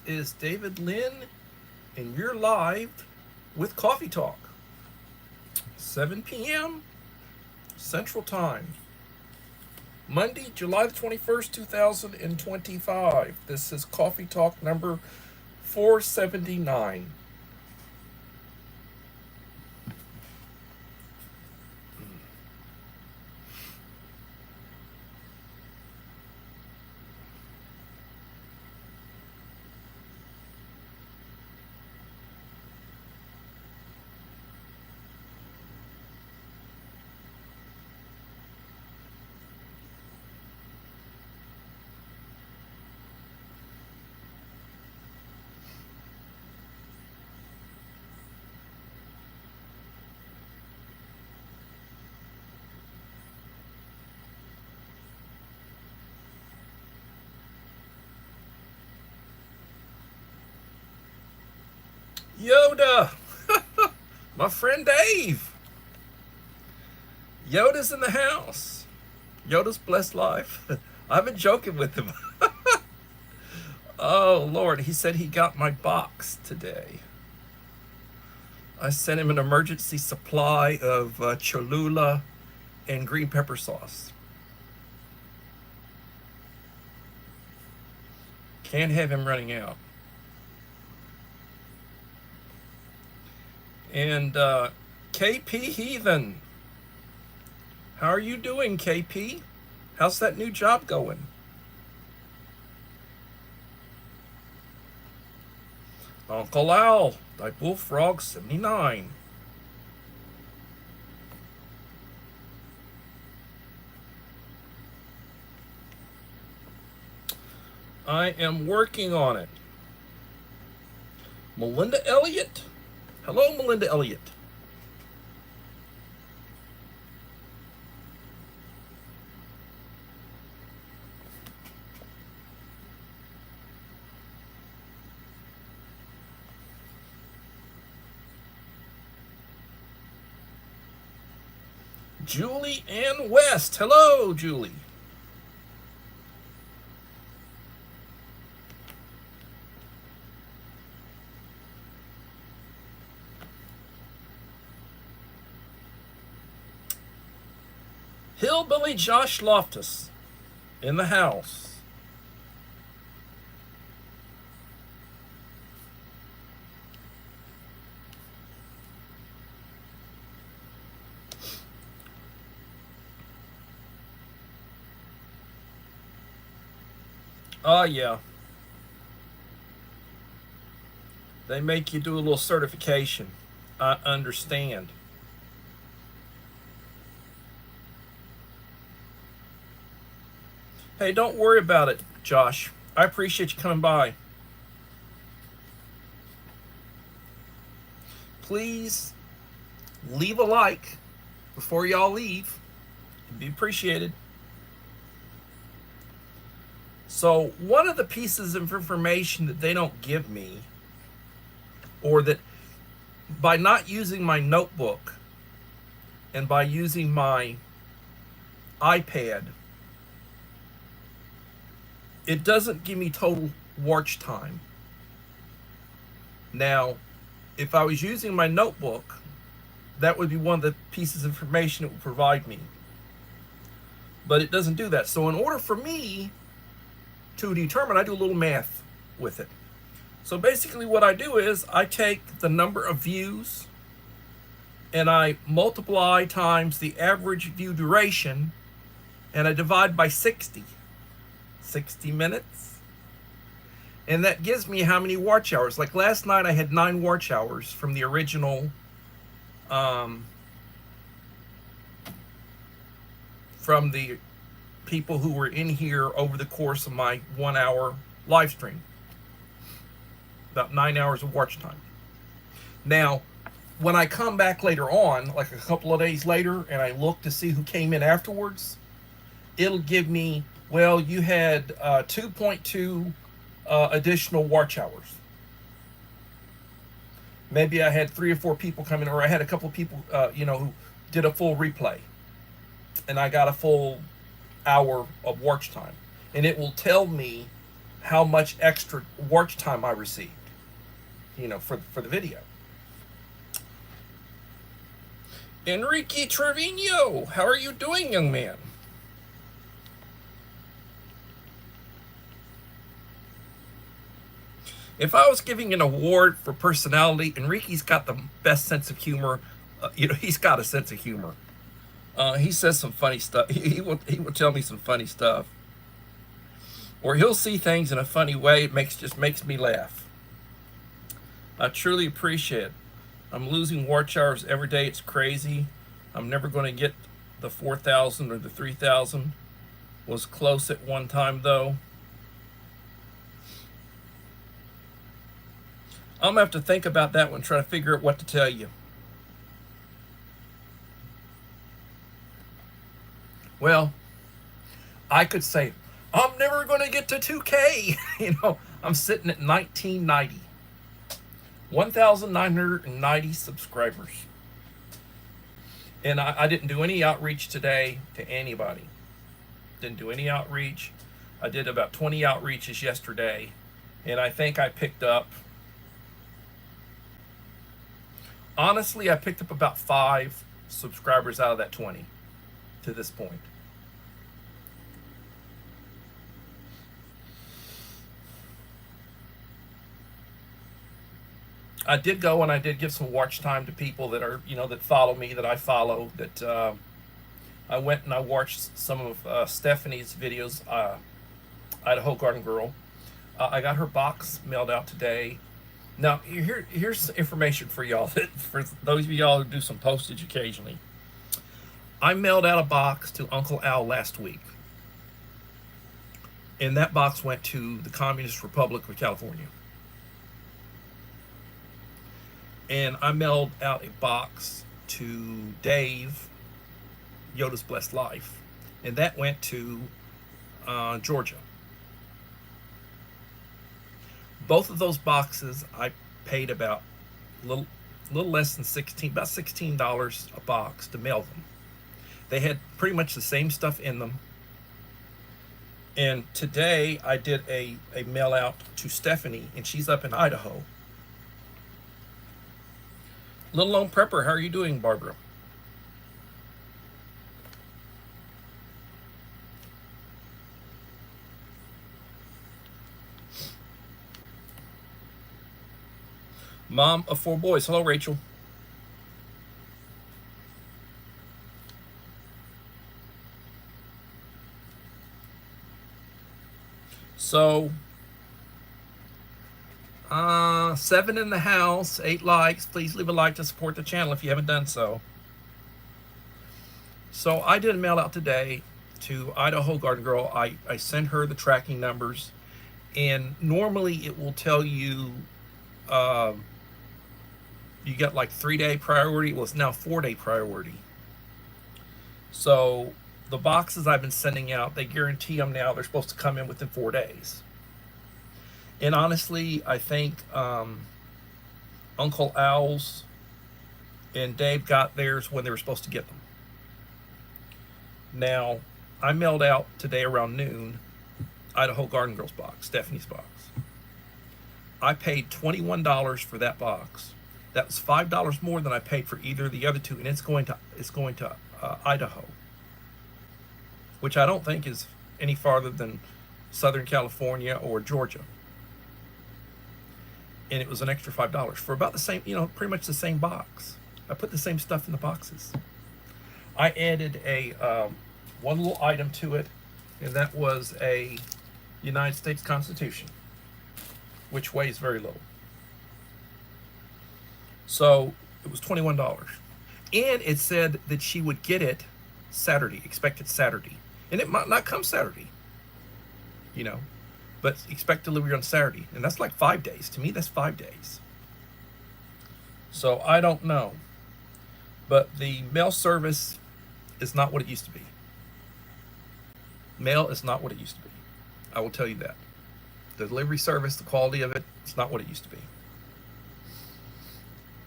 is David Lynn, and you're live with Coffee Talk, 7 p.m. Central Time, Monday, July the 21st, 2025. This is Coffee Talk number 479. Yoda, my friend Dave. Yoda's in the house. Yoda's blessed life. I've been joking with him. Oh, Lord. He said he got my box today. I sent him an emergency supply of Cholula and green pepper sauce. Can't have him running out. And KP Heathen. How are you doing, KP? How's that new job going? Uncle Al, thy bullfrog 79. I am working on it. Melinda Elliott. Hello, Melinda Elliott. Julie Ann West. Hello, Julie. Hillbilly Josh Loftus in the house. Oh, yeah. They make you do a little certification. I understand. Hey, don't worry about it, Josh. I appreciate you coming by. Please leave a like before y'all leave. It'd be appreciated. So one of the pieces of information that they don't give me, or that by not using my notebook and by using my iPad, it doesn't give me total watch time. Now, if I was using my notebook, that would be one of the pieces of information it would provide me. But it doesn't do that. So in order for me to determine, I do a little math with it. So basically what I do is I take the number of views and I multiply times the average view duration and I divide by 60 minutes, and that gives me how many watch hours. Like last night I had 9 watch hours from the original from the people who were in here over the course of my 1 hour live stream. About 9 hours of watch time. Now when I come back later on, like a couple of days later, and I look to see who came in afterwards, it'll give me, well, you had 2.2 additional watch hours. Maybe I had 3 or 4 people come in, or I had a couple of people, who did a full replay, and I got a full hour of watch time. And it will tell me how much extra watch time I received, for the video. Enrique Trevino, how are you doing, young man? If I was giving an award for personality, Enrique's got the best sense of humor. He's got a sense of humor. He says some funny stuff. He will tell me some funny stuff, or he'll see things in a funny way. It just makes me laugh. I truly appreciate it. I'm losing watch hours every day. It's crazy. I'm never going to get the 4,000 or the 3,000. Was close at one time though. I'm gonna have to think about that one, try to figure out what to tell you. Well, I could say, I'm never gonna get to 2K. I'm sitting at 1990. 1,990 subscribers. And I didn't do any outreach today to anybody. Didn't do any outreach. I did about 20 outreaches yesterday. And I think I picked up, honestly, I picked up about 5 subscribers out of that 20 to this point. I did go and I did give some watch time to people that are, that follow me, that I follow, that I went and I watched some of Stephanie's videos, Idaho Garden Girl. I got her box mailed out today. Now, here's information for y'all, for those of y'all who do some postage occasionally. I mailed out a box to Uncle Al last week. And that box went to the Communist Republic of California. And I mailed out a box to Dave, Yoda's Blessed Life. And that went to Georgia. Both of those boxes, I paid about a little less than about $16 a box to mail them. They had pretty much the same stuff in them. And today I did a mail out to Stephanie, and she's up in Idaho. Little Lone Prepper, how are you doing, Barbara? Mom of 4 boys. Hello, Rachel. So, 7 in the house, 8 likes. Please leave a like to support the channel if you haven't done so. So I did a mail out today to Idaho Garden Girl. I sent her the tracking numbers, and normally it will tell you you got like 3-day priority. Well, it's now 4-day priority. So the boxes I've been sending out, they guarantee them now. They're supposed to come in within 4 days. And honestly, I think Uncle Al's and Dave got theirs when they were supposed to get them. Now, I mailed out today around noon Idaho Garden Girl's box, Stephanie's box. I paid $21 for that box. That was $5 more than I paid for either of the other two, and it's going to Idaho, which I don't think is any farther than Southern California or Georgia. And it was an extra $5 for about the same, pretty much the same box. I put the same stuff in the boxes. I added a one little item to it, and that was a United States Constitution, which weighs very little. So it was $21. And it said that she would get it Saturday, expected Saturday. And it might not come Saturday, but expect delivery on Saturday. And that's like 5 days. To me, that's 5 days. So I don't know. But the mail service is not what it used to be. Mail is not what it used to be. I will tell you that. The delivery service, the quality of it, it's not what it used to be.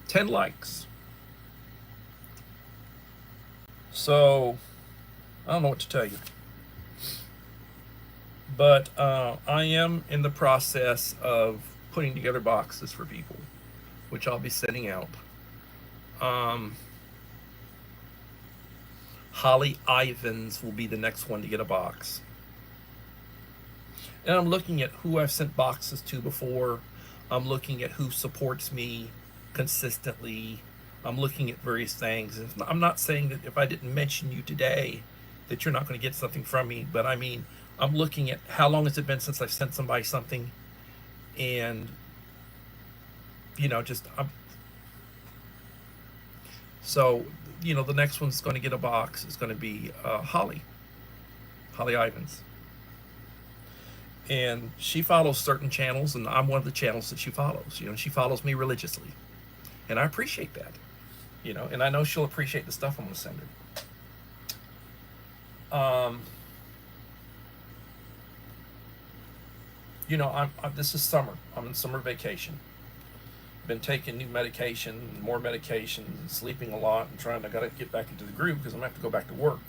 10 likes. So, I don't know what to tell you. But I am in the process of putting together boxes for people, which I'll be sending out. Um, Holly Ivins will be the next one to get a box. And I'm looking at who I've sent boxes to before. I'm looking at who supports me consistently. I'm looking at various things. I'm not saying that if I didn't mention you today that you're not going to get something from me, but I mean, I'm looking at how long has it been since I've sent somebody something, and just so the next one's going to get a box is going to be Holly Ivins, and she follows certain channels, and I'm one of the channels that she follows. She follows me religiously, and I appreciate that. And I know she'll appreciate the stuff I'm going to send her. This is summer. I'm in summer vacation. Been taking new medication, more medication, and sleeping a lot, and I got to get back into the groove because I'm going to have to go back to work.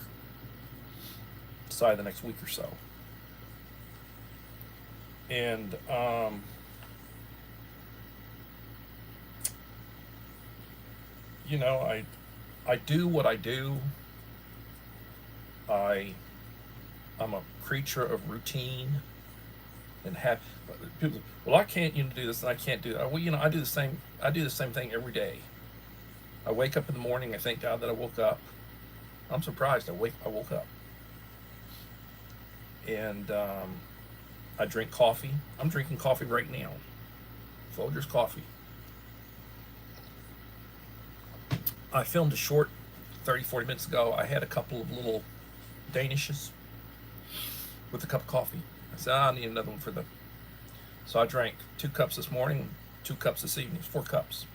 Decide the next week or so. And I do what I do. I'm a creature of routine, and have people. Well, I can't do this, and I can't do that. Well, I do the same. I do the same thing every day. I wake up in the morning. I thank God that I woke up. I'm surprised I woke up. And I drink coffee. I'm drinking coffee right now. Folgers coffee. I filmed a short 30-40 minutes ago. I had a couple of little Danishes with a cup of coffee. I said, I need another one for them. So I drank 2 cups this morning, 2 cups this evening, 4 cups.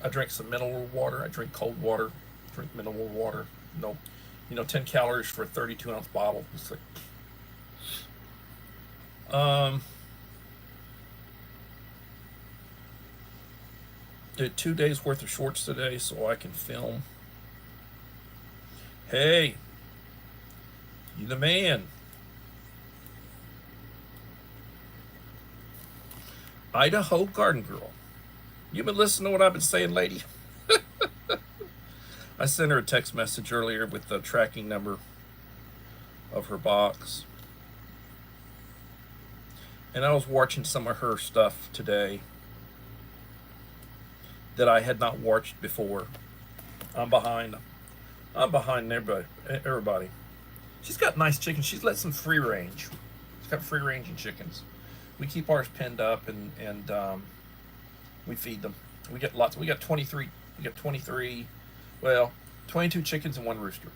I drank some mineral water. I drink cold water, drink mineral water. No, 10 calories for a 32-ounce bottle. It's like, did 2 days worth of shorts today so I can film. Hey, you the man. Idaho Garden Girl. You been listening to what I've been saying, lady? I sent her a text message earlier with the tracking number of her box. And I was watching some of her stuff today that I had not watched before. I'm behind everybody. She's got nice chickens. She's let some free range. She's got free ranging chickens. We keep ours pinned up, and we feed them. We get lots. We got 23. We got 23. Well, 22 chickens and 1 rooster.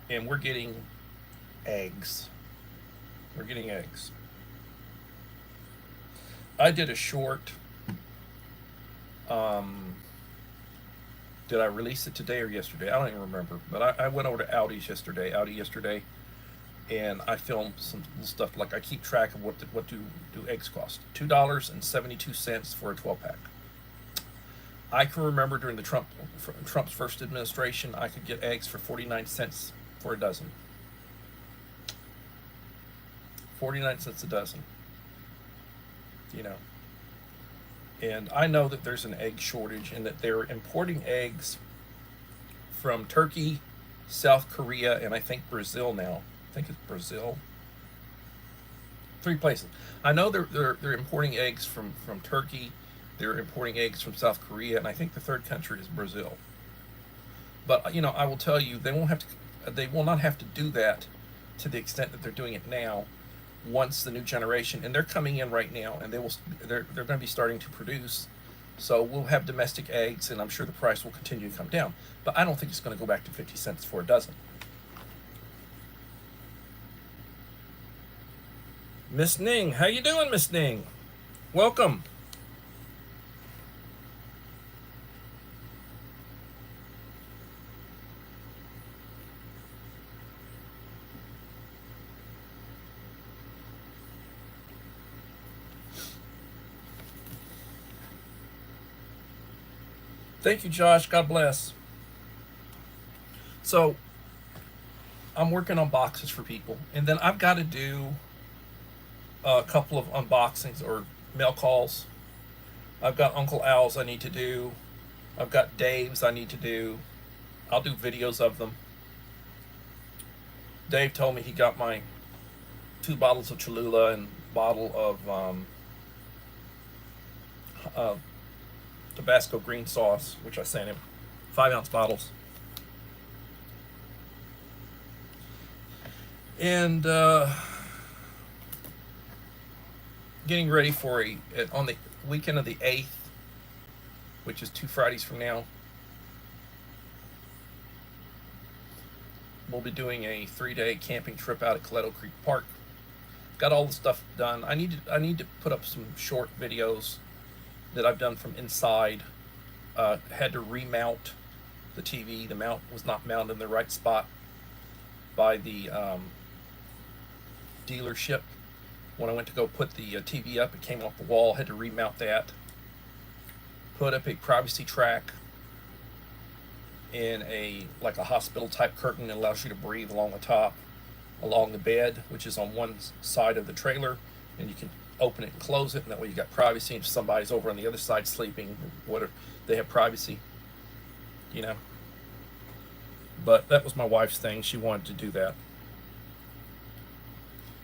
And we're getting eggs. We're getting eggs. I did a short. Did I release it today or yesterday? I don't even remember. But I went over to Audi yesterday, and I filmed some stuff. Like, I keep track of what do eggs cost. $2.72 for a 12-pack. I can remember during the Trump's first administration, I could get eggs for 49 cents for a dozen. 49 cents a dozen. And I know that there's an egg shortage, and that they're importing eggs from Turkey, South Korea, and I think Brazil now. I think it's Brazil. 3 places. I know they're importing eggs from Turkey. They're importing eggs from South Korea, and I think the third country is Brazil. But I will tell you, they will not have to do that to the extent that they're doing it now. Once the new generation, and they're coming in right now, and they're going to be starting to produce. So we'll have domestic eggs, and I'm sure the price will continue to come down. But I don't think it's going to go back to 50 cents for a dozen. Miss Ning, how you doing, Miss Ning? Welcome. Thank you, Josh. God bless. So, I'm working on boxes for people, and then I've got to do a couple of unboxings or mail calls. I've got Uncle Al's I need to do. I've got Dave's I need to do. I'll do videos of them. Dave told me he got my 2 bottles of Cholula and bottle of uh, Tabasco green sauce, which I sent him, 5-ounce bottles. And getting ready for on the weekend of the 8th, which is 2 Fridays from now, we'll be doing a 3-day camping trip out at Coleto Creek Park. Got all the stuff done. I need to put up some short videos that I've done from inside. Had to remount the TV. The mount was not mounted in the right spot by the dealership. When I went to go put the TV up, it came off the wall. Had to remount that. Put up a privacy track in a hospital type curtain that allows you to breathe along the top, along the bed, which is on one side of the trailer, and you can open it and close it, and that way you got privacy. If somebody's over on the other side sleeping, whatever, they have privacy, you know. But that was my wife's thing. She wanted to do that.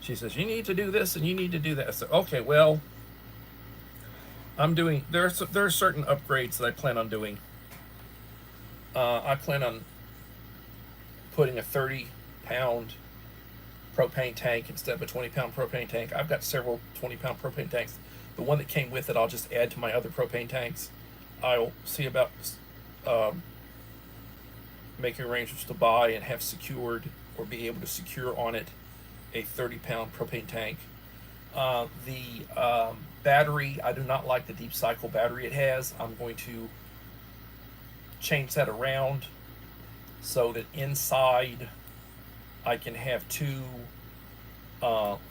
She says, you need to do this and you need to do that. I said, okay, well, there are certain upgrades that I plan on doing. I plan on putting a 30-pound propane tank instead of a 20-pound propane tank. I've got several 20-pound propane tanks. The one that came with it, I'll just add to my other propane tanks. I'll see about making arrangements to buy and have secured or be able to secure on it a 30-pound propane tank. The battery, I do not like the deep cycle battery it has. I'm going to change that around so that inside I can have 2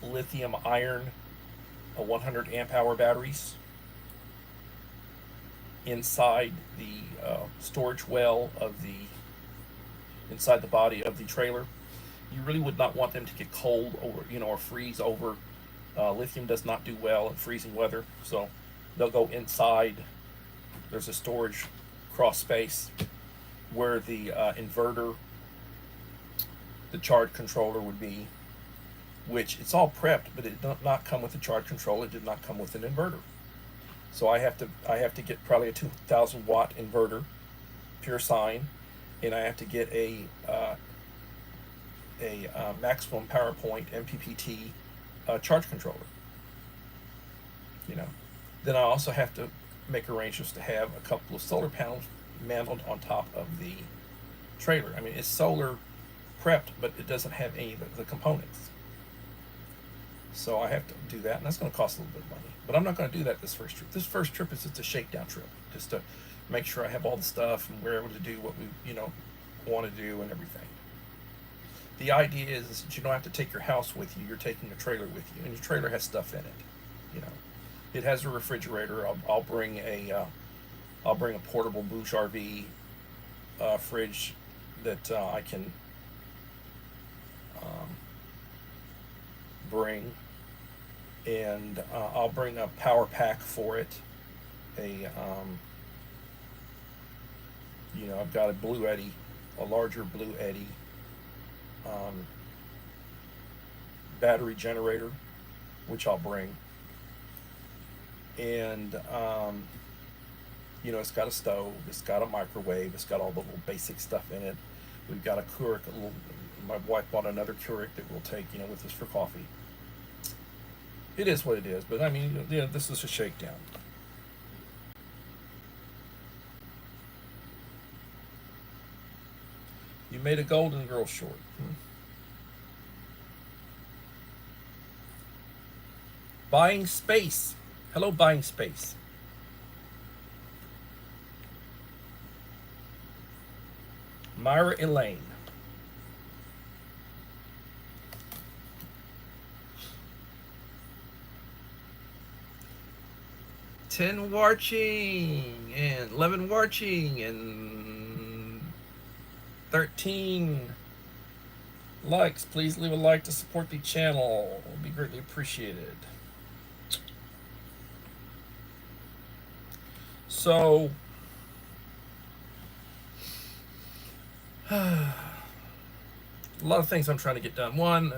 lithium iron 100 amp hour batteries inside the storage well of inside the body of the trailer. You really would not want them to get cold or freeze over. Lithium does not do well in freezing weather, so they'll go inside. There's a storage cross space where the inverter, the charge controller would be, which it's all prepped, but it did not come with a charge controller. It did not come with an inverter. So I have to get probably a 2,000 watt inverter, pure sine, and I have to get a maximum power point MPPT charge controller. Then I also have to make arrangements to have a couple of solar panels mounted on top of the trailer. I mean, it's solar prepped, but it doesn't have any of the components. So I have to do that, and that's going to cost a little bit of money. But I'm not going to do that this first trip. This first trip is just a shakedown trip, just to make sure I have all the stuff and we're able to do what we, want to do and everything. The idea is that you don't have to take your house with you. You're taking a trailer with you, and your trailer has stuff in it. It has a refrigerator. I'll bring a portable Bouge RV fridge that I can bring, and I'll bring a power pack for it. I've got a Blue Eddy, a larger Blue Eddy battery generator, which I'll bring. And it's got a stove, it's got a microwave, it's got all the little basic stuff in it. We've got a Keurig, my wife bought another Keurig that we'll take, with us for coffee. It is what it is, but I mean, this is a shakedown. You made a Golden Girl short. Buying space. Hello, Buying Space. Myra Elaine. Ten watching and 11 watching and 13 likes, please leave a like to support the channel. It will be greatly appreciated. So, a lot of things I'm trying to get done. One,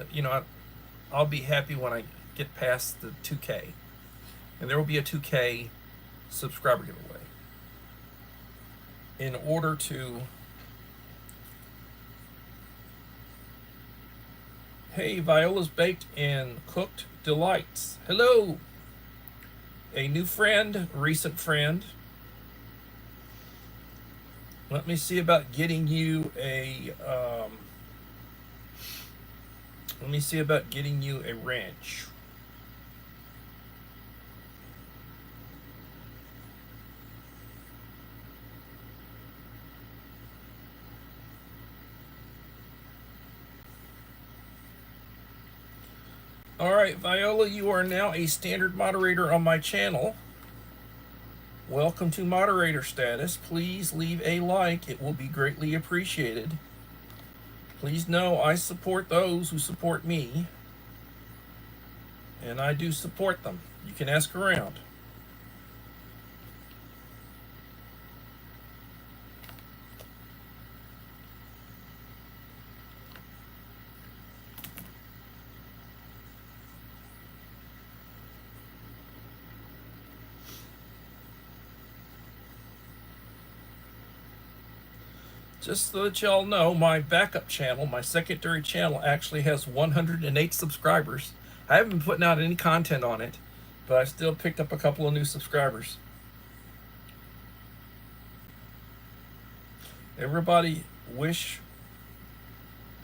I'll be happy when I get past the 2K. And there will be a 2K subscriber giveaway. In order to... Hey, Viola's Baked and Cooked Delights. Hello! A new friend, recent friend. Let me see about getting you a... let me see about getting you a ranch. All right, Viola, you are now a standard moderator on my channel. Welcome to moderator status. Please leave a like. It will be greatly appreciated. Please know I support those who support me. And I do support them. You can ask around. Just so that y'all know, my backup channel, my secondary channel, actually has 108 subscribers. I haven't been putting out any content on it, but I still picked up a couple of new subscribers. Everybody wish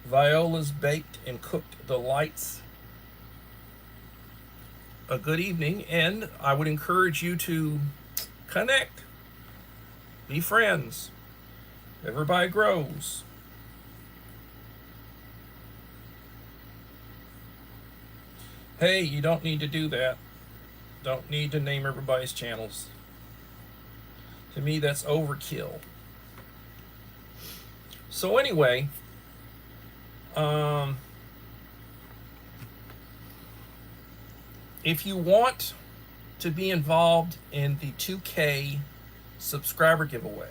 Viola's Baked and Cooked Delights a good evening, and I would encourage you to connect, be friends. Everybody grows. Hey, you don't need to do that. Don't need to name everybody's channels. To me, that's overkill. So anyway, if you want to be involved in the 2K subscriber giveaway,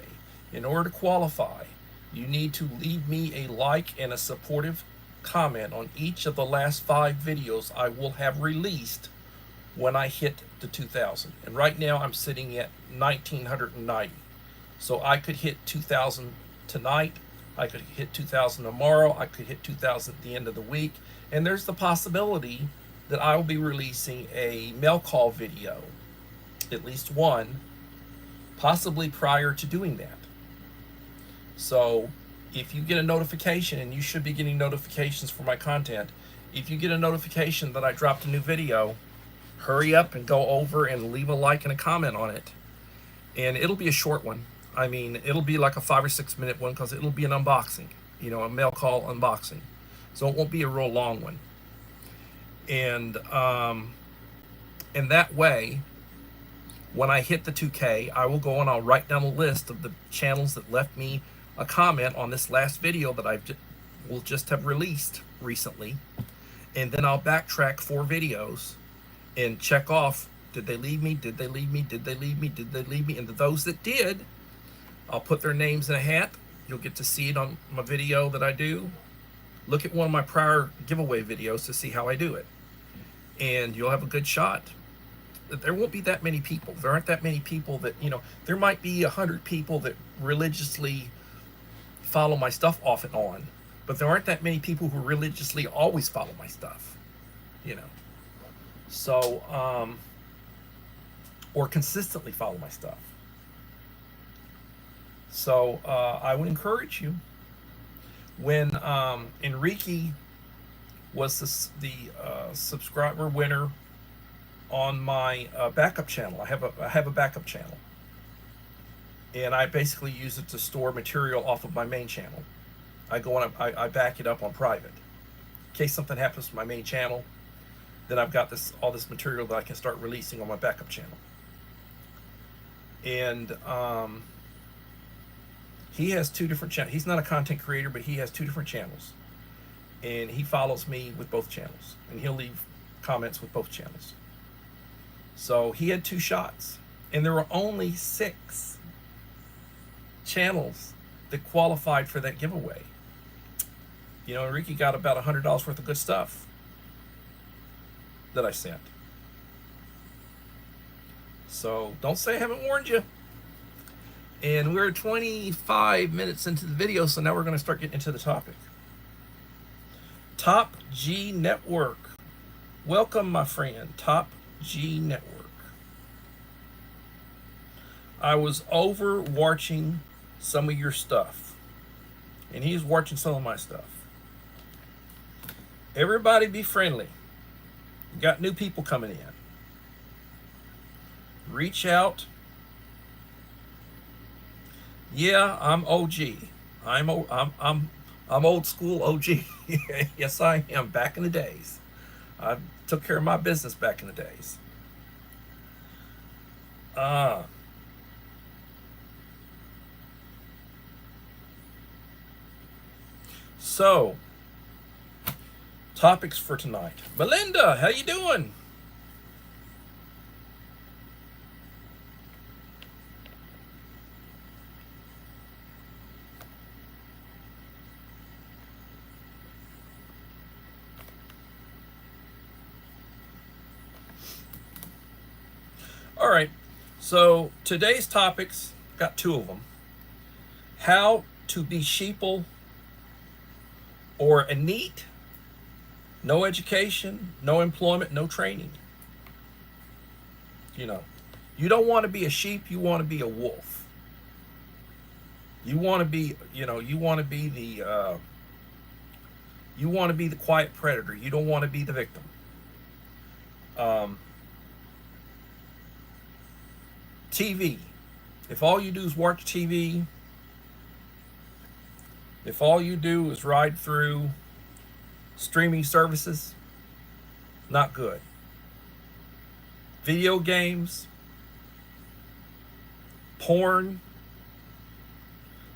in order to qualify, you need to leave me a like and a supportive comment on each of the last 5 videos I will have released when I hit the 2,000. And right now I'm sitting at 1,990. So I could hit 2,000 tonight, I could hit 2,000 tomorrow, I could hit 2,000 at the end of the week, and there's the possibility that I will be releasing a mail call video, at least one, possibly prior to doing that. So if you get a notification, and you should be getting notifications for my content, if you get a notification that I dropped a new video, hurry up and go over and leave a like and a comment on it. And it'll be a short one. I mean, it'll be like a 5 or 6 minute one, because it'll be an unboxing, a mail call unboxing. So it won't be a real long one. And that way, when I hit the 2K, I will go and I'll write down a list of the channels that left me a comment on this last video that I will just have released recently, and then I'll backtrack 4 videos and check off, did they leave me, did they leave me, did they leave me, did they leave me, and those that did, I'll put their names in a hat. You'll get to see it on my video that I do. Look at one of my prior giveaway videos to see how I do it, and you'll have a good shot. There won't be that many people. There aren't that many people that, there might be 100 people that religiously follow my stuff off and on, but there aren't that many people who religiously always follow my stuff, so or consistently follow my stuff. So I would encourage you, when Enrique was the subscriber winner on my backup channel. I have a backup channel, and I basically use it to store material off of my main channel. I go and I back it up on private. In case something happens to my main channel, then I've got all this material that I can start releasing on my backup channel. And he has 2 different channels. He's not a content creator, but he has 2 different channels. and he follows me with both channels, and he'll leave comments with both channels. So he had 2 shots, and there were only 6 channels that qualified for that giveaway. You know, Enrique got about $100 worth of good stuff that I sent. So don't say I haven't warned you. And we're 25 minutes into the video, so now we're going to start getting into the topic. Top G Network. Welcome, my friend. Top G Network. I was over watching some of your stuff, and he's watching some of my stuff. Everybody be friendly. You got new people coming in. Reach out. Yeah, I'm OG. I'm old school OG. Yes, I am. Back in the days, I took care of my business back in the days. So, topics for tonight. Belinda, how you doing? All right, so today's topics, got 2 of them. How to be sheeple or a neat, no education, no employment, no training. You know, you don't want to be a sheep, you want to be a wolf. You want to be, you know, you want to be the quiet predator. You don't want to be the victim. TV. If all you do is watch TV, if all you do is ride through streaming services, not good. Video games, porn.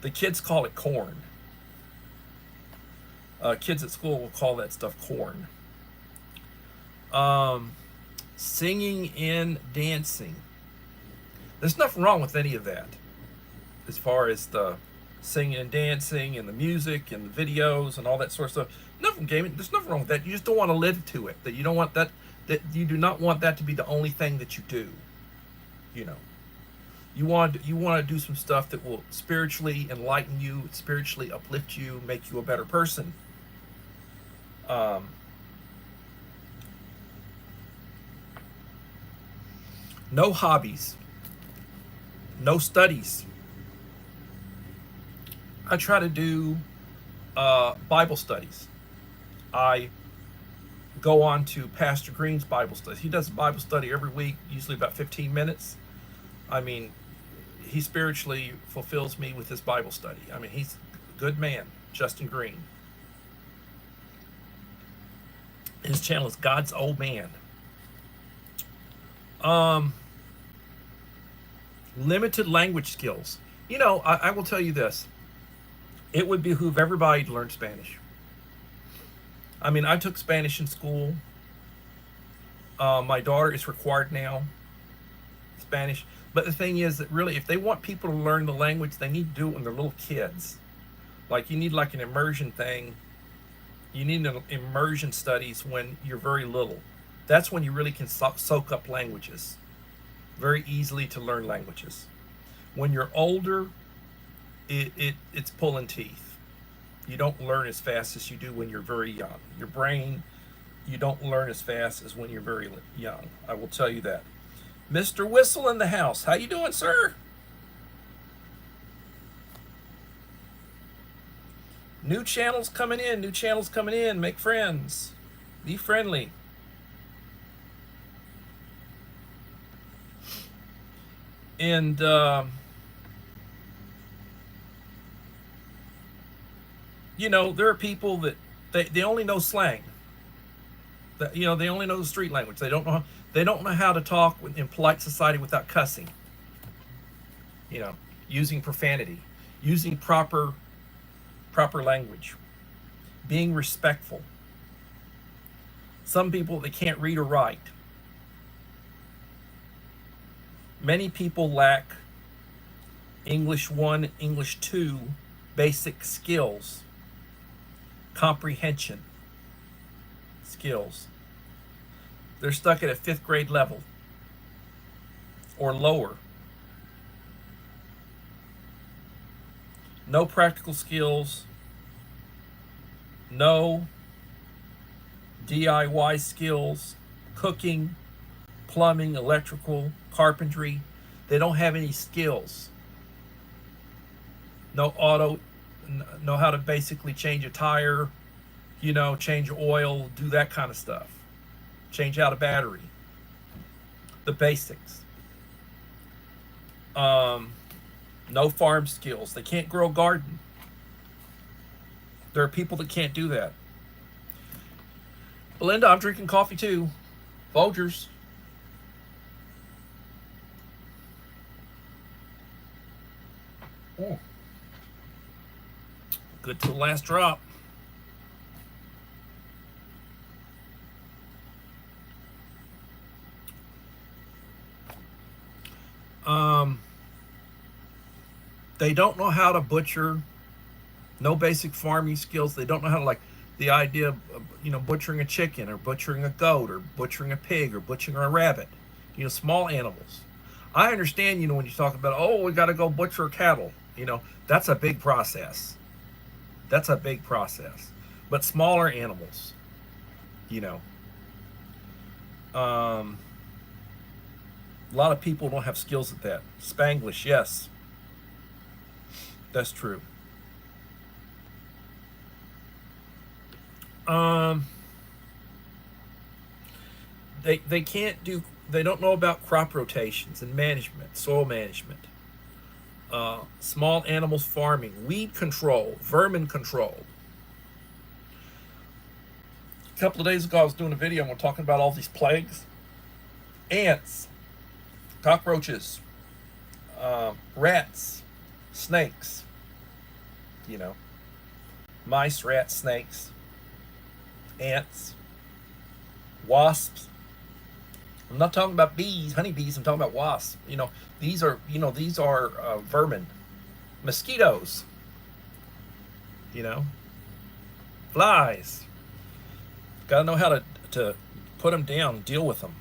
The kids call it corn. Kids at school will call that stuff corn. Singing and dancing. There's nothing wrong with any of that, as far as the singing and dancing and the music and the videos and all that sort of stuff. Nothing gaming. There's nothing wrong with that. You just don't want to live to it. That you don't want that. That you do not want that to be the only thing that you do. You know, you want to do some stuff that will spiritually enlighten you, spiritually uplift you, make you a better person. No hobbies. No studies. I try to do Bible studies. I go on to Pastor Green's Bible studies. He does a Bible study every week, usually about 15 minutes. I mean, he spiritually fulfills me with his Bible study. I mean, he's a good man, Justin Green. His channel is God's Old Man. Limited language skills. You know, I will tell you this. It would behoove everybody to learn Spanish. I mean, I took Spanish in school. My daughter is required now, Spanish. But the thing is that really, if they want people to learn the language, they need to do it when they're little kids. Like, you need like an immersion thing. You need an immersion studies when you're very little. That's when you really can soak up languages. Very easily to learn languages. When you're older, it's pulling teeth. You don't learn as fast as you do when you're very young. Your brain, you don't learn as fast as when you're very young. I will tell you that. Mr. Whistle in the house. How you doing, sir? New channels coming in. New channels coming in. Make friends. Be friendly. And you know, there are people that they only know slang. That, you know, they only know the street language. They don't know how to talk in polite society without cussing. You know, using profanity, using proper language. being respectful. Some people, they can't read or write. Many people lack English 1, English 2 basic skills, comprehension skills. They're stuck at a 5th grade level or lower. No practical skills, no DIY skills, cooking, plumbing, electrical, carpentry. They don't have any skills. No auto, know how to basically change a tire, change oil, do that kind of stuff. Change out a battery. The basics. No farm skills. They can't grow a garden. There are people that can't do that. Belinda, I'm drinking coffee too. Folgers. Oh. Good to the last drop. They don't know how to butcher. No basic farming skills. They don't know how to, like, the idea of butchering a chicken or butchering a goat or butchering a pig or butchering a rabbit. Small animals. I understand, when you talk about, oh, we got to go butcher cattle. That's a big process. That's a big process. But smaller animals, a lot of people don't have skills at that. Spanglish, yes. That's true. They can't do, they don't know about crop rotations and management, soil management, small animals farming, weed control, vermin control. A couple of days ago I was doing a video and we're talking about all these plagues. Ants, cockroaches, rats, snakes, mice, rats, snakes, ants, wasps. I'm not talking about bees, honeybees. I'm talking about wasps. These are vermin, mosquitoes. Flies. Got to know how to put them down, deal with them.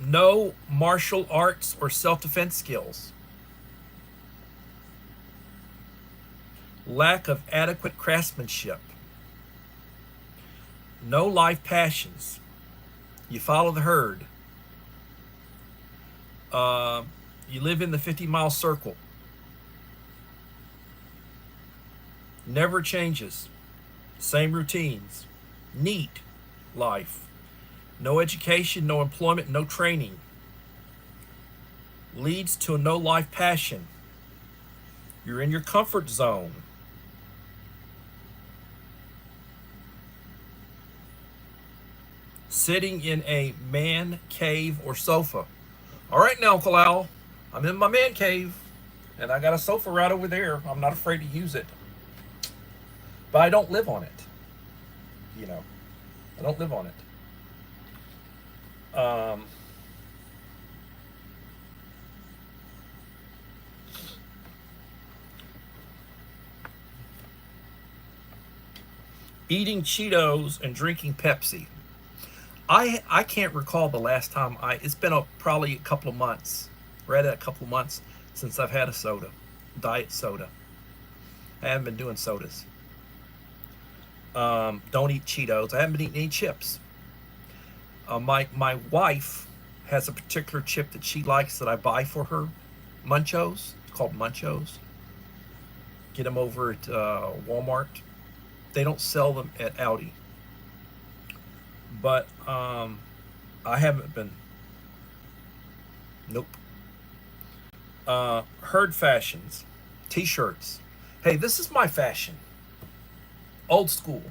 No martial arts or self-defense skills. Lack of adequate craftsmanship. No life passions. You follow the herd. You live in the 50-mile circle. Never changes. Same routines. Neat life. No education, no employment, no training. Leads to no life passion. You're in your comfort zone. Sitting in a man cave or sofa. All right now, Uncle Al, I'm in my man cave, and I got a sofa right over there. I'm not afraid to use it. But I don't live on it. I don't live on it. Eating Cheetos and drinking Pepsi. I can't recall the last time it's been probably a couple of months, right at a couple of months since I've had a soda, diet soda. I haven't been doing sodas. Don't eat Cheetos. I haven't been eating any chips. My wife has a particular chip that she likes that I buy for her, Munchos. It's called Munchos. Get them over at Walmart. They don't sell them at Aldi. But I haven't been. Nope. Herd fashions. T-shirts. Hey, this is my fashion. Old school.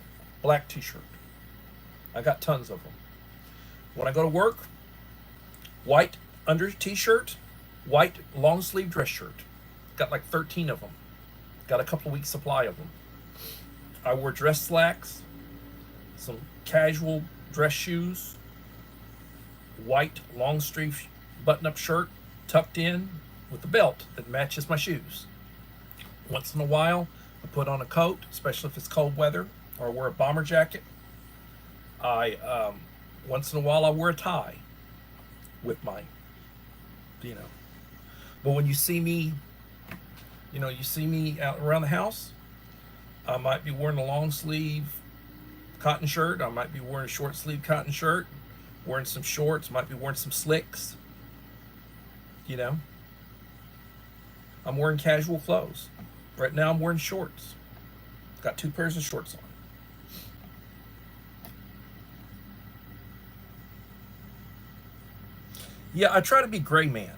Black t-shirt. I got tons of them. When I go to work, white under t-shirt, white long sleeve dress shirt. Got like 13 of them. Got a couple of weeks supply of them. I wear dress slacks, some casual dress shoes, white long sleeve button-up shirt tucked in with a belt that matches my shoes. Once in a while, I put on a coat, especially if it's cold weather, or I wear a bomber jacket. Once in a while, I wear a tie with my, you know. But when you see me, you see me out around the house, I might be wearing a long sleeve cotton shirt. I might be wearing a short sleeve cotton shirt, wearing some shorts, might be wearing some slicks. I'm wearing casual clothes. Right now I'm wearing shorts. Got 2 pairs of shorts on. Yeah, I try to be gray man.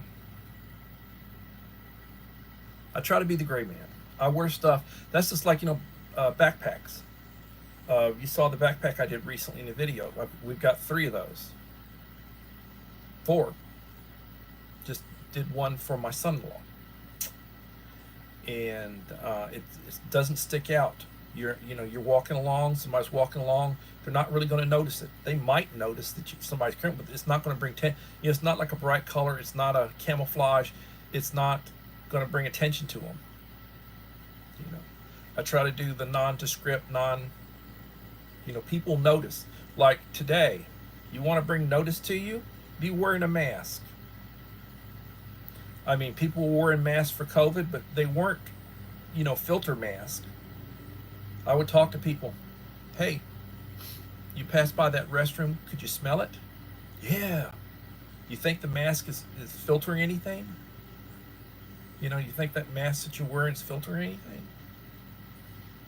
I try to be the gray man. I wear stuff. That's just like, backpacks. You saw the backpack I did recently in the video. We've got 3 of those. 4. Just did one for my son-in-law. And it doesn't stick out. You're walking along, somebody's walking along, they're not really going to notice it. They might notice that somebody's carrying, but it's not going to bring it's not like a bright color, it's not a camouflage, it's not going to bring attention to them. I try to do the nondescript, people notice. Like today, you want to bring notice to you, be wearing a mask. I mean, people were wearing masks for COVID, but they weren't, filter masks. I would talk to people, hey, you passed by that restroom, could you smell it? Yeah. You think the mask is filtering anything? You think that mask that you're wearing is filtering anything?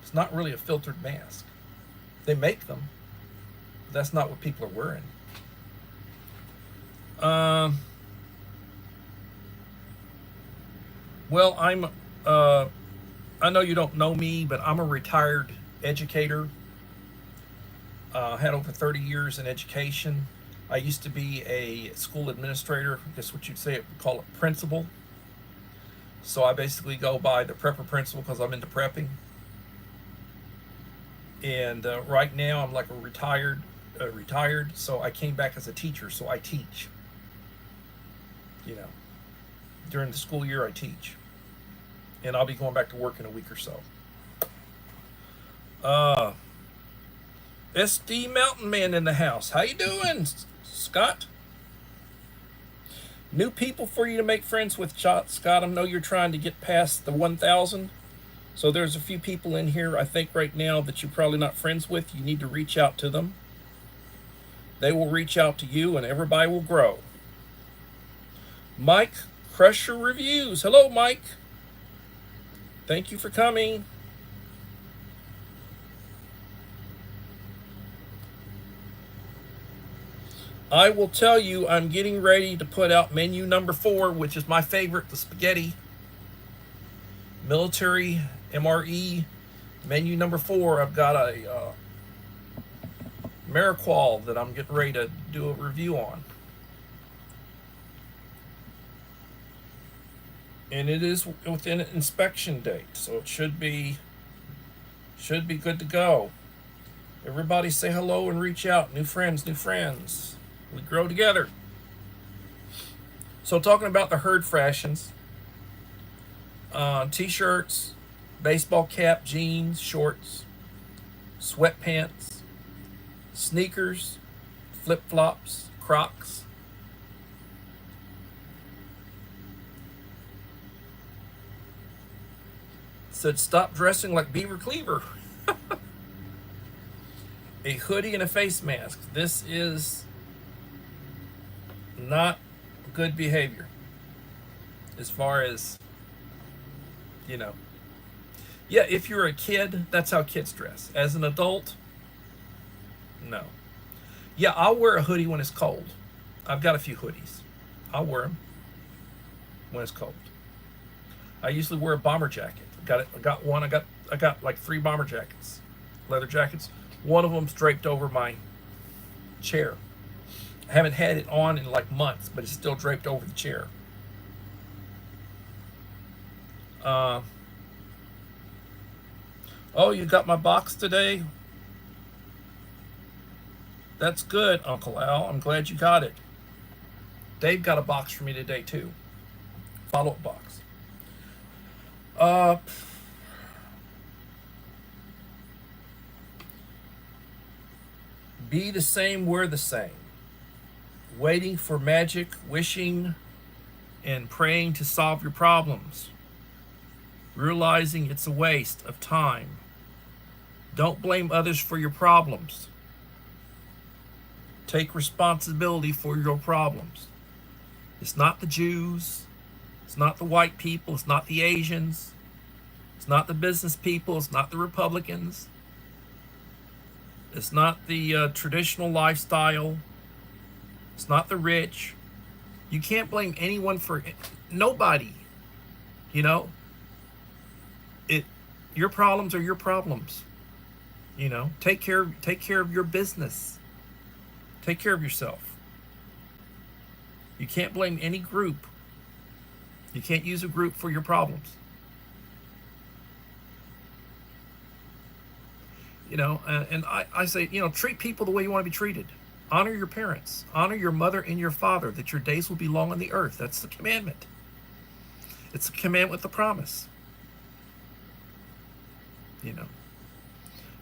It's not really a filtered mask. They make them, but that's not what people are wearing. Well, I know you don't know me, but I'm a retired educator. Had over 30 years in education. I used to be a school administrator. I guess what you'd say, call it principal. So I basically go by the prepper principal because I'm into prepping. And right now I'm like a retired, so I came back as a teacher, so I teach. During the school year I teach. And I'll be going back to work in a week or so. SD Mountain Man in the house. How you doing, Scott? New people for you to make friends with, Scott. I know you're trying to get past the 1,000. So there's a few people in here, I think right now, that you're probably not friends with. You need to reach out to them. They will reach out to you and everybody will grow. Mike, Crusher Reviews. Hello, Mike. Thank you for coming. I will tell you, I'm getting ready to put out menu number 4, which is my favorite, the spaghetti. Military MRE menu number 4. I've got a Mariqual that I'm getting ready to do a review on. And it is within an inspection date, so it should be good to go. Everybody say hello and reach out. New friends. We grow together. So talking about the herd fashions, t-shirts, baseball cap, jeans, shorts, sweatpants, sneakers, flip-flops, Crocs. Said stop dressing like Beaver Cleaver. A hoodie and a face mask. This is not good behavior as far as, yeah, if you're a kid, that's how kids dress. As an adult, no. Yeah, I'll wear a hoodie when it's cold. I've got a few hoodies. I'll wear them when it's cold. I usually wear a bomber jacket. I got like 3 bomber jackets, leather jackets. One of them's draped over my chair. I haven't had it on in like months, but it's still draped over the chair. Oh, you got my box today? That's good, Uncle Al. I'm glad you got it. Dave got a box for me today, too. Follow-up box. Uh, be the same, we're the same. Waiting for magic, wishing, and praying to solve your problems. Realizing it's a waste of time. Don't blame others for your problems. Take responsibility for your problems. It's not the Jews. It's not the white people. It's not the Asians. It's not the business people. It's not the Republicans. It's not the traditional lifestyle. It's not the rich. You can't blame anyone for nobody. You know, your problems are your problems. You know, take care of your business. Take care of yourself. You can't blame any group. You can't use a group for your problems. You know, and I say, you know, treat people the way you want to be treated. Honor your parents. Honor your mother and your father, that your days will be long on the earth. That's the commandment. It's a commandment with a promise. You know.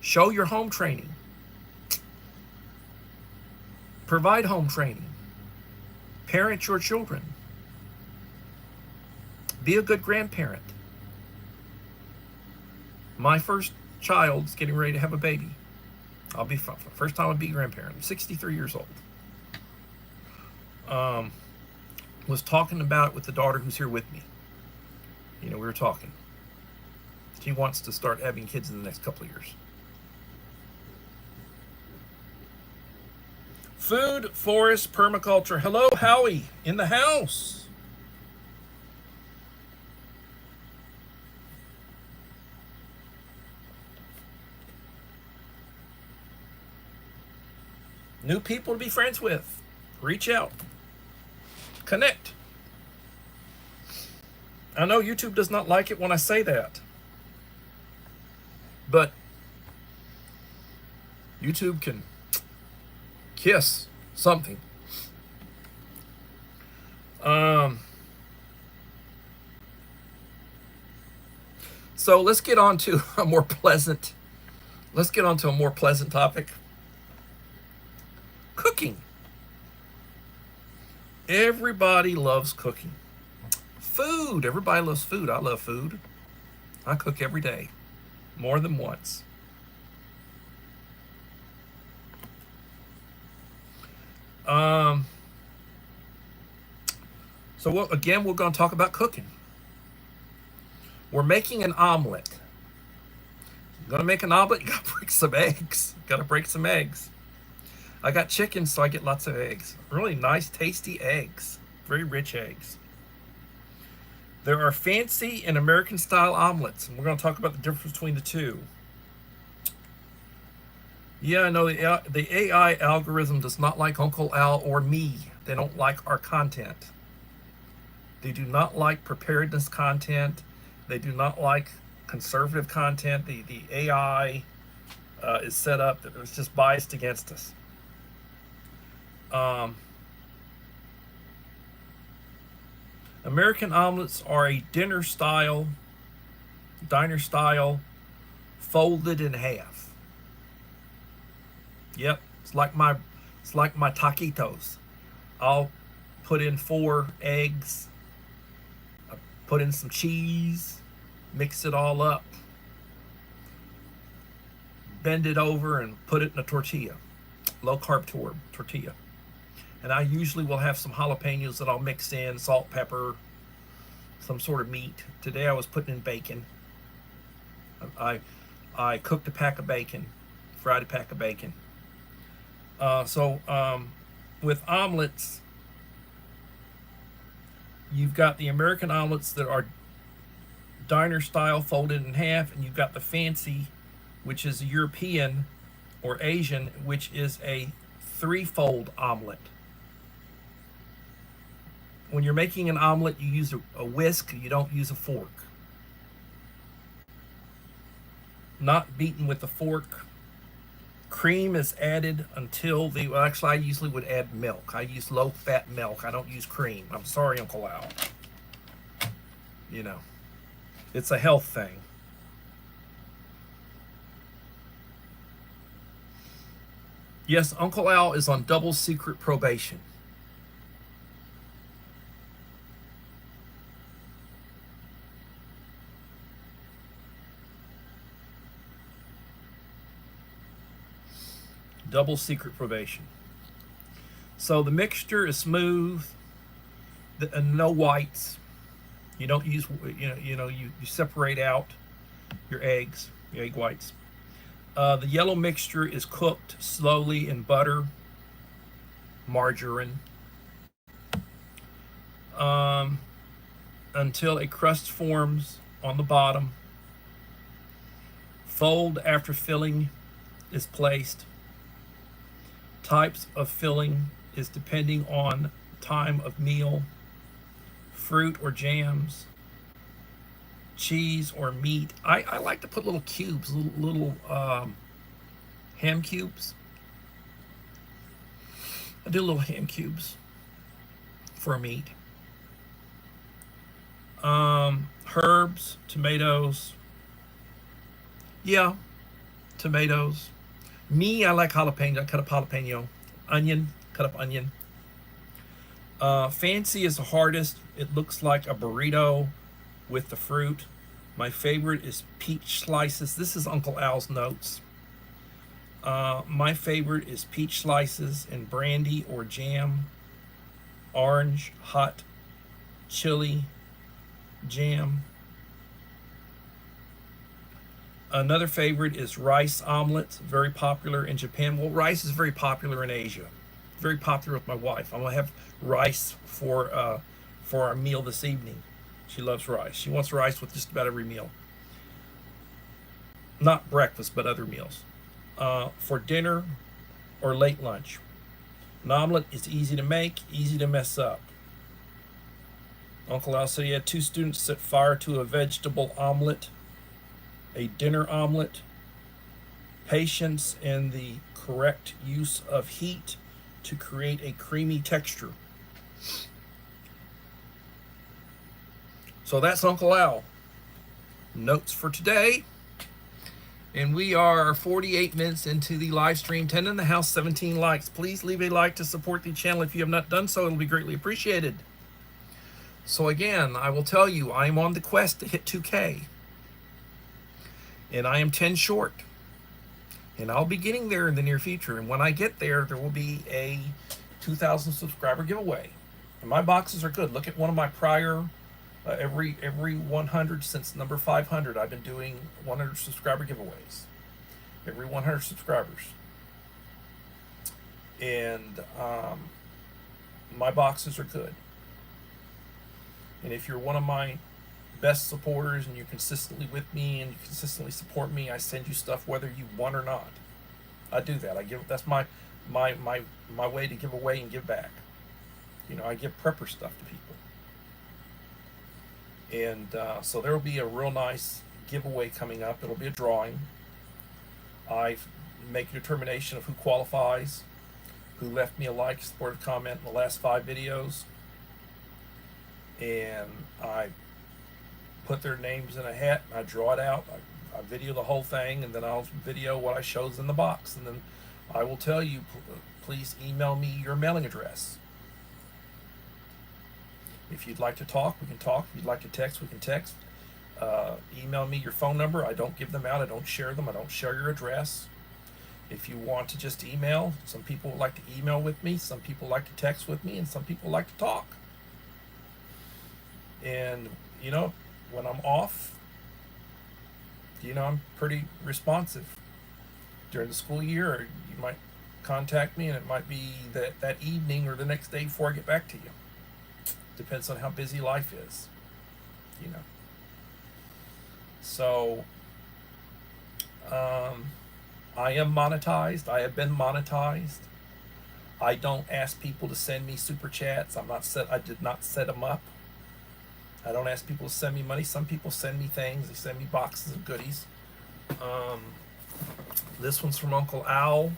Show your home training. Provide home training. Parent your children. Be a good grandparent. My first child's getting ready to have a baby. I'll be first time I'll be a grandparent. I'm 63 years old. Was talking about it with the daughter who's here with me. You know, we were talking. She wants to start having kids in the next couple of years. Food, forest, permaculture. Hello, Howie, in the house. New people to be friends with. Reach out. Connect. I know YouTube does not like it when I say that. But YouTube can kiss something. So let's get on to a more pleasant. Let's get on to a more pleasant topic. Cooking. Everybody loves cooking. Food. Everybody loves food. I love food. I cook every day, more than once. So again, we're going to talk about cooking. We're making an omelet. You're going to make an omelet, you got to break some eggs. Got to break some eggs. I got chicken, so I get lots of eggs. Really nice, tasty eggs. Very rich eggs. There are fancy and American-style omelets, and we're going to talk about the difference between the two. Yeah, I know the AI algorithm does not like Uncle Al or me. They don't like our content. They do not like preparedness content. They do not like conservative content. The AI is set up that it's just biased against us. American omelets are a diner style, folded in half. Yep, it's like my taquitos. I'll put in 4 eggs, put in some cheese, mix it all up, bend it over, and put it in a tortilla, low carb tortilla. And I usually will have some jalapenos that I'll mix in, salt, pepper, some sort of meat. Today I was putting in bacon. I cooked a pack of bacon, fried a pack of bacon. With omelets, you've got the American omelets that are diner style, folded in half, and you've got the fancy, which is European or Asian, which is a 3-fold omelet. When you're making an omelet, you use a whisk, you don't use a fork. not beaten with a fork. Cream is added until the, well, actually, I usually would add milk. I use low-fat milk. I don't use cream. I'm sorry, Uncle Al. You know, it's a health thing. Yes, Uncle Al is on double secret probation. Double secret probation. So the mixture is smooth, no whites. You don't use, you separate out your eggs, your egg whites. The yellow mixture is cooked slowly in butter, margarine, until a crust forms on the bottom. Fold after filling is placed. Types of filling is depending on time of meal, fruit or jams, cheese or meat. I like to put little cubes, little ham cubes. I do little ham cubes for meat. Herbs, tomatoes. Yeah, tomatoes. Me, I like jalapeno. I cut up jalapeno. Onion, cut up onion. Fancy is the hardest. It looks like a burrito with the fruit. My favorite is peach slices. This is Uncle Al's notes. My favorite is peach slices and brandy or jam. Orange, hot, chili, jam. Another favorite is rice omelets, very popular in Japan. Well, rice is very popular in Asia. Very popular with my wife. I'm gonna have rice for our meal this evening. She loves rice. She wants rice with just about every meal. Not breakfast, but other meals. For dinner or late lunch. An omelet is easy to make, easy to mess up. Uncle Al said he had 2 students set fire to a vegetable omelet. A dinner omelet, patience and the correct use of heat to create a creamy texture. So that's Uncle Al. Notes for today. And we are 48 minutes into the live stream. 10 in the house, 17 likes. Please leave a like to support the channel. If you have not done so, it'll be greatly appreciated. So again, I will tell you, I am on the quest to hit 2K. And I am 10 short. And I'll be getting there in the near future. And when I get there, there will be a 2,000 subscriber giveaway. And my boxes are good. Look at one of my prior, every 100 since number 500, I've been doing 100 subscriber giveaways. Every 100 subscribers. And my boxes are good. And if you're one of my best supporters and you're consistently with me and you consistently support me, I send you stuff whether you want or not. I do that. I give, that's my way to give away and give back. You know, I give prepper stuff to people. And so there will be a real nice giveaway coming up. It'll be a drawing. I make a determination of who qualifies, who left me a like, supportive comment in the last 5 videos. And I put their names in a hat, and I draw it out. I video the whole thing, and then I'll video what I shows in the box. And then I will tell you, please email me your mailing address. If you'd like to talk, we can talk. If you'd like to text, we can text. Email me your phone number. I don't give them out. I don't share them. I don't share your address. If you want to just email, some people like to email with me. Some people like to text with me, and some people like to talk. And, you know, when I'm off, you know, I'm pretty responsive. During the school year, you might contact me, and it might be that evening or the next day before I get back to you. Depends on how busy life is, you know. So, I am monetized. I have been monetized. I don't ask people to send me super chats. I did not set them up. I don't ask people to send me money. Some people send me things. They send me boxes of goodies. This one's from Uncle Al.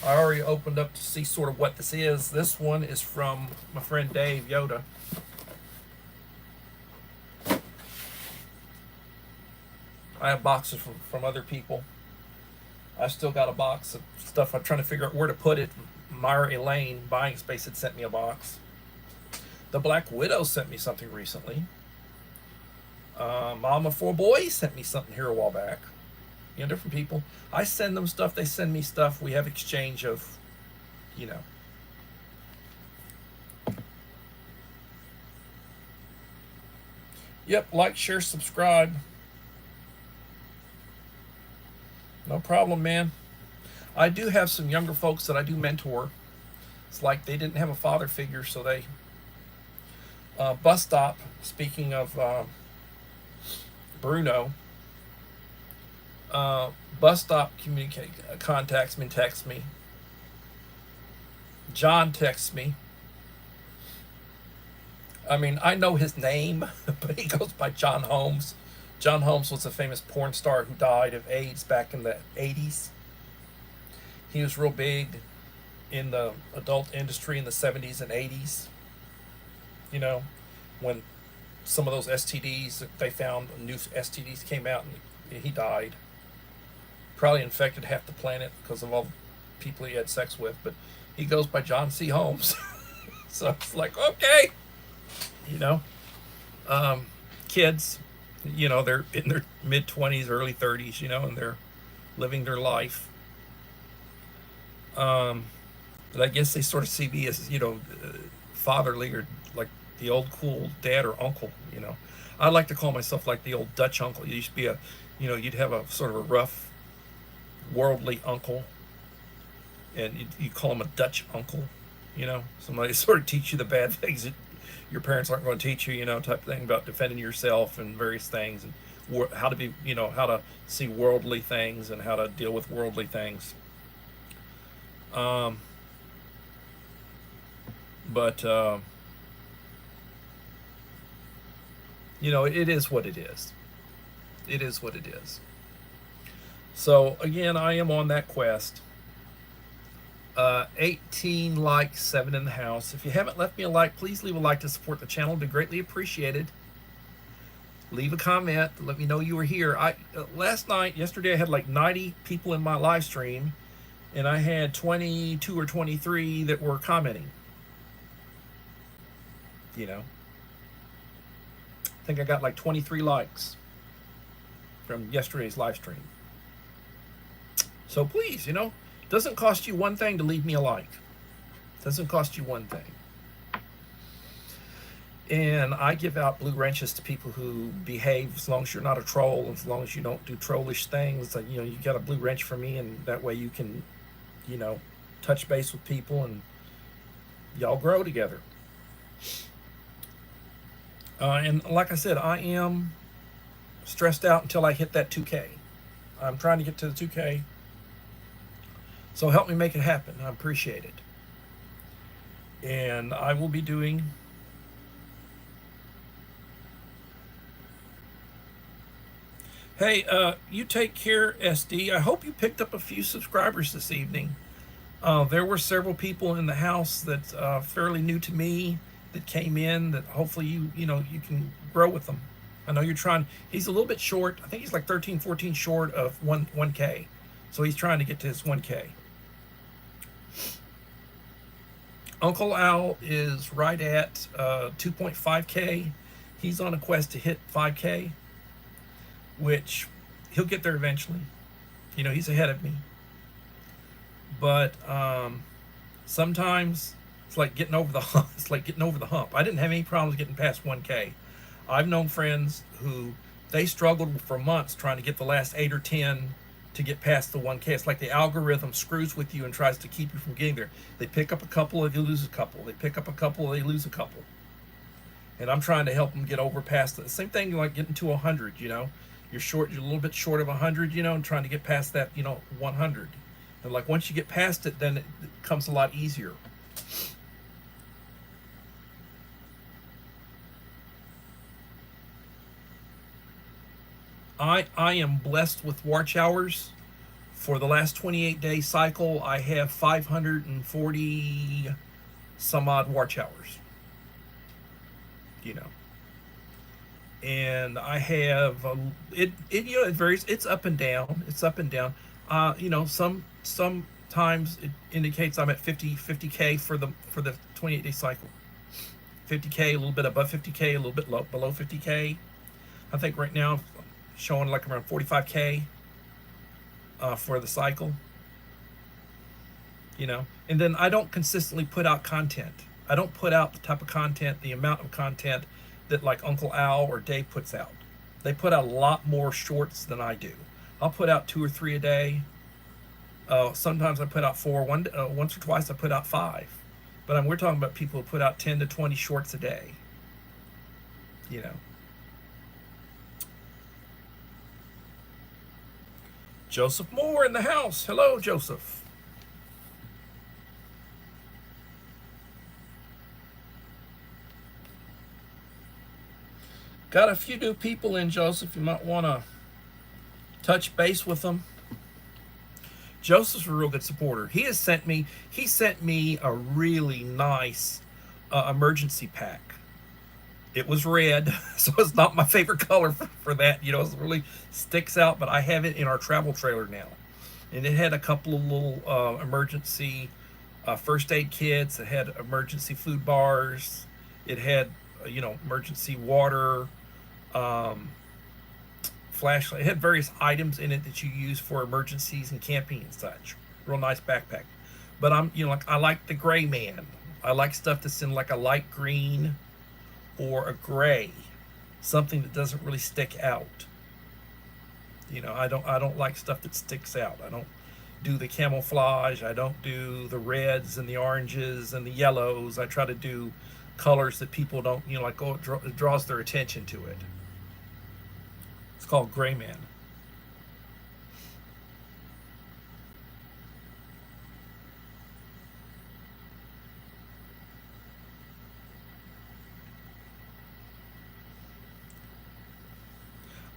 I already opened up to see sort of what this is. This one is from my friend Dave Yoda. I have boxes from other people. I still got a box of stuff. I'm trying to figure out where to put it. Myra Elaine, Buying Space, had sent me a box. The Black Widow sent me something recently. Mama Four Boys sent me something here a while back. You know, different people. I send them stuff. They send me stuff. We have exchange of, you know. Yep, like, share, subscribe. No problem, man. I do have some younger folks that I do mentor. It's like they didn't have a father figure, so they... Bus stop, speaking of Bruno, bus stop contacts me and texts me. John texts me. I mean, I know his name, but he goes by John Holmes. John Holmes was a famous porn star who died of AIDS back in the 80s. He was real big in the adult industry in the 70s and 80s. You know, when some of those STDs that they found, new STDs came out, and he died. Probably infected half the planet because of all the people he had sex with, but he goes by John C. Holmes. So it's like, okay, you know, kids, you know, they're in their mid-20s, early 30s, you know, and they're living their life. But I guess they sort of see me as, you know, fatherly, or like the old cool dad or uncle, you know. I like to call myself like the old Dutch uncle. You used to be a, you know, you'd have a sort of a rough, worldly uncle, and you call him a Dutch uncle, you know. Somebody sort of teach you the bad things that your parents aren't going to teach you, you know, type of thing, about defending yourself and various things, and how to be, you know, how to see worldly things and how to deal with worldly things. But you know, it is what it is. It is what it is. So again, I am on that quest. 18 likes, 7 in the house. If you haven't left me a like, please leave a like to support the channel. It'd be greatly appreciated. Leave a comment. Let me know you were here. Yesterday, I had like 90 people in my live stream, and I had 22 or 23 that were commenting. You know, I think I got like 23 likes from yesterday's live stream. So please, you know, it doesn't cost you one thing to leave me a like. It doesn't cost you one thing. And I give out blue wrenches to people who behave, as long as you're not a troll, as long as you don't do trollish things. You know, you got a blue wrench for me, and that way you can, you know, touch base with people and y'all grow together. And like I said, I am stressed out until I hit that 2K. I'm trying to get to the 2K. So help me make it happen. I appreciate it. And I will be doing... Hey, you take care, SD. I hope you picked up a few subscribers this evening. There were several people in the house that fairly new to me that came in, that hopefully you know, you can grow with them. I know you're trying. He's a little bit short. I think he's like 13, 14 short of 1K. So he's trying to get to his 1K. Uncle Al is right at 2.5K. He's on a quest to hit 5K, which he'll get there eventually. You know, he's ahead of me. But sometimes it's like getting over the hump. It's like getting over the hump. I didn't have any problems getting past 1K. I've known friends who, they struggled for months trying to get the last 8 or 10 to get past the 1K. It's like the algorithm screws with you and tries to keep you from getting there. They pick up a couple, they lose a couple. They pick up a couple, they lose a couple. And I'm trying to help them get over past the same thing, like getting to 100, you know. You're a little bit short of 100, you know, and trying to get past that, you know, 100. And like once you get past it, then it becomes a lot easier. I am blessed with watch hours. For the last 28-day cycle, I have 540 some odd watch hours. You know, and I have it you know, it varies. It's up and down. It's up and down. You know, sometimes it indicates I'm at 50k for the 28-day cycle. 50k, a little bit above 50k, a little bit below 50k. I think right now I'm showing like around 45k for the cycle. You know, and then I don't consistently put out content. I don't put out the type of content, the amount of content that like Uncle Al or Dave puts out. They put out a lot more shorts than I do. I'll put out 2 or 3 a day. Sometimes I put out 4. Once or twice I put out 5. But we're talking about people who put out 10 to 20 shorts a day. You know. Joseph Moore in the house. Hello, Joseph. Got a few new people in, Joseph. You might want to touch base with them. Joseph's a real good supporter. He sent me a really nice emergency pack. It was red, so it's not my favorite color for that. You know, it really sticks out, but I have it in our travel trailer now. And it had a couple of little emergency first aid kits. It had emergency food bars. It had, you know, emergency water, flashlight. It had various items in it that you use for emergencies and camping and such. Real nice backpack. But I like the gray man. I like stuff that's in like a light green or a gray, something that doesn't really stick out. You know, I don't like stuff that sticks out. I don't do the camouflage. I don't do the reds and the oranges and the yellows. I try to do colors that people don't, you know, like, oh, it draws their attention to it. It's called Gray Man.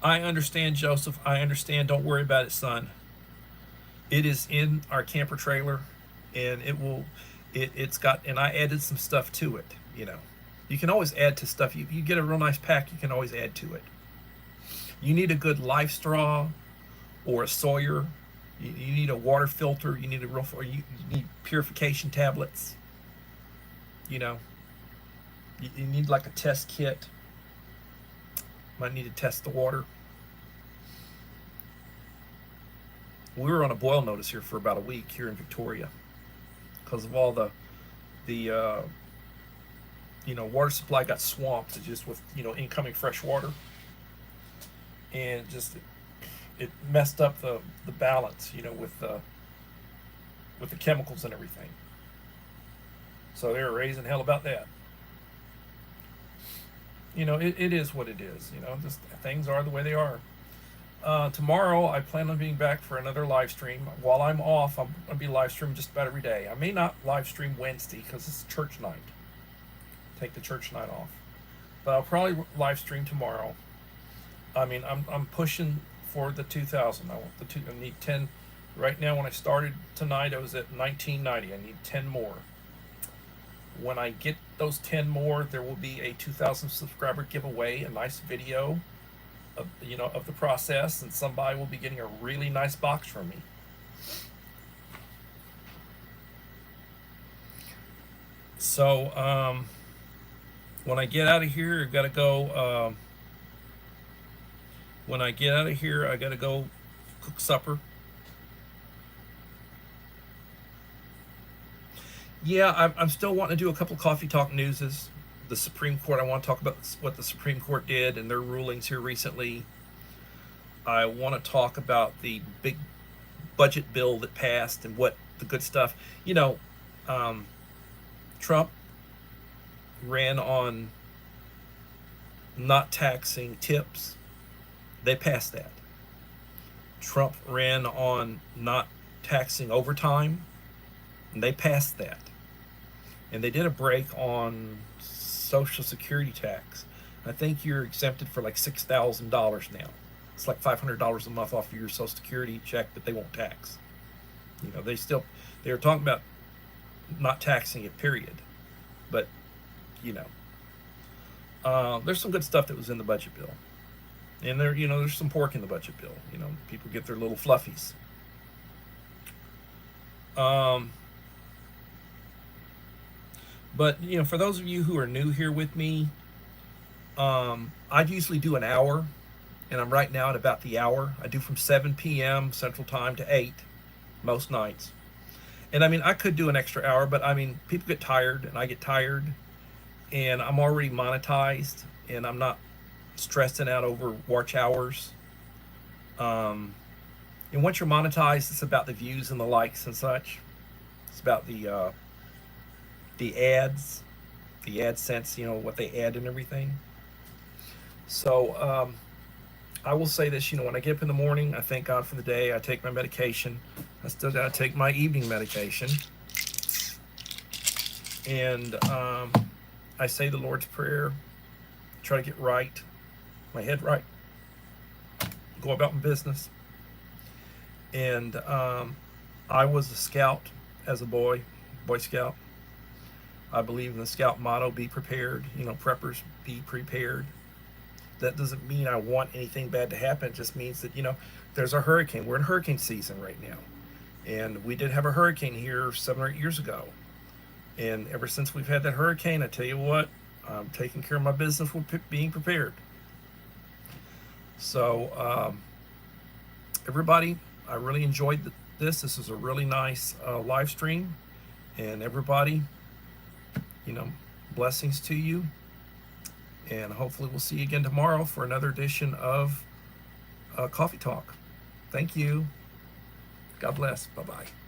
I understand, Joseph. I understand. Don't worry about it, son. It is in our camper trailer, and it's got, and I added some stuff to it. You know, you can always add to stuff. You get a real nice pack, you can always add to it. You need a good life straw or a Sawyer. You need a water filter. You need you need purification tablets. You know, you need like a test kit. Might need to test the water. We were on a boil notice here for about a week here in Victoria because of all the you know, water supply got swamped just with, you know, incoming fresh water, and just it messed up the balance, you know, with the chemicals and everything. So they were raising hell about that. You know, it is what it is. You know, just things are the way they are. Tomorrow, I plan on being back for another live stream. While I'm off, I'm going to be live streaming just about every day. I may not live stream Wednesday because it's church night. Take the church night off. But I'll probably live stream tomorrow. I mean, I'm pushing for the 2,000. I need 10. Right now, when I started tonight, I was at 1990. I need 10 more. When I get those 10 more, there will be a 2,000 subscriber giveaway, a nice video of, you know, of the process, and somebody will be getting a really nice box from me. So when I get out of here, I gotta go. When I get out of here, I gotta go cook supper. Yeah, I'm still wanting to do a couple coffee talk newses. The Supreme Court, I want to talk about what the Supreme Court did and their rulings here recently. I want to talk about the big budget bill that passed and what the good stuff. You know, Trump ran on not taxing tips. They passed that. Trump ran on not taxing overtime, and they passed that. And they did a break on Social Security tax. I think you're exempted for like $6,000 now. It's like $500 a month off of your Social Security check that they won't tax. You know, they're talking about not taxing it, period. But, you know, there's some good stuff that was in the budget bill. And there's some pork in the budget bill. You know, people get their little fluffies. But, you know, for those of you who are new here with me, I'd usually do an hour, and I'm right now at about the hour. I do from 7 p.m. Central Time to 8 most nights. And I mean, I could do an extra hour, but I mean, people get tired, and I get tired, and I'm already monetized, and I'm not stressing out over watch hours. And once you're monetized, it's about the views and the likes and such. It's about the ads, the AdSense, you know, what they add and everything. So I will say this, you know, when I get up in the morning, I thank God for the day. I take my medication. I still got to take my evening medication. And I say the Lord's Prayer, try to get right, my head right, go about my business. And I was a scout as a Boy Scout. I believe in the Scout motto, be prepared. You know, preppers, be prepared. That doesn't mean I want anything bad to happen. It just means that, you know, there's a hurricane. We're in hurricane season right now. And we did have a hurricane here 7 or 8 years ago. And ever since we've had that hurricane, I tell you what, I'm taking care of my business with being prepared. So, everybody, I really enjoyed this. This is a really nice live stream. And everybody, you know, blessings to you. And hopefully we'll see you again tomorrow for another edition of Coffee Talk. Thank you. God bless. Bye-bye.